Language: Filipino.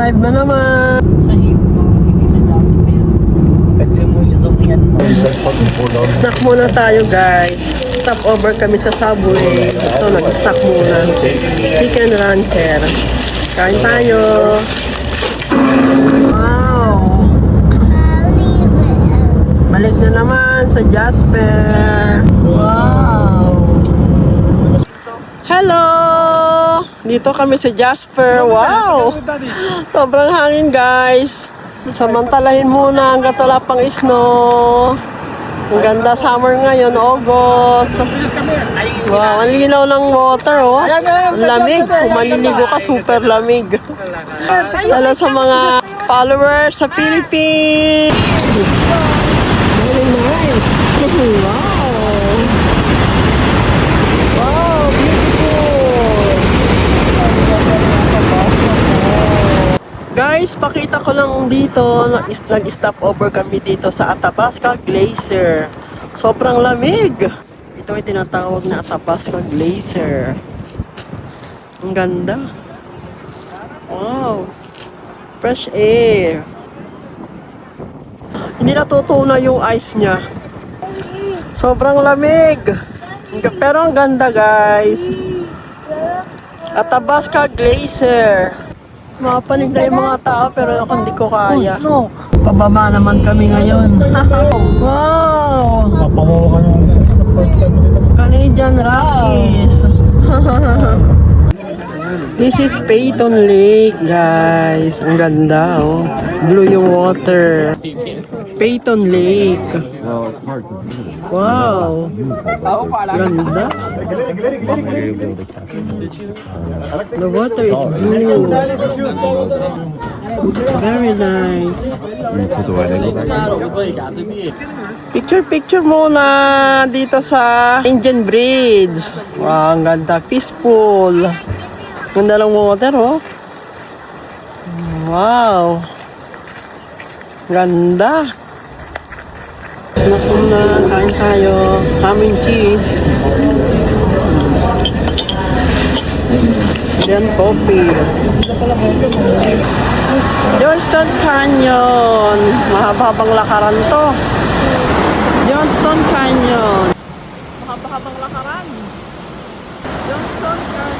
Live na naman. Sa Hinto, hindi sa Jasmine. Pwede mo yung yan. Snack muna tayo guys. Stop over kami sa Subway. So nag-snack muna. Chicken rancher. Kain tayo. Wow! Balik na naman sa Jasper. Wow! Hello! Dito kami sa Jasper. Wow! Sobrang hangin guys. Samantalahin muna hanggat wala pang snow. Ang ganda summer ngayon, August. Wow, ang linaw ng water, oh. Ang lamig. Kung maliligo ka, super lamig. Hello sa mga followers sa Philippines. Very nice. Wow. Wow, beautiful. Guys, pakita ko lang dito, nag-stop over kami dito sa Athabasca Glacier. Sobrang lamig. Ito ay tinatawag na Athabasca Glacier. Ang ganda. Wow. Fresh air. Hindi natutunaw yung ice niya. Sobrang lamig. Pero ang ganda guys. Athabasca Glacier. Mapanig na yung mga tao pero ako hindi ko kaya. Pababa naman kami ngayon. Wow! Papawawa ka yung first time mo dito. Canadian Rockies. This is Peyton Lake, guys. Ang ganda, oh. Blue yung water. Peyton Lake. Wow. Ganda. The water is blue. Very nice. Picture muna dito sa Indian Bridge. Wow, ang ganda. Peaceful. Ganda ng water, oh. Wow. Ganda. Snack muna. Kain tayo. Ham and cheese. Then coffee. Johnston Canyon. Mahaba-habang lakaran to. Johnston Canyon. Mahaba-habang lakaran. Johnston Canyon.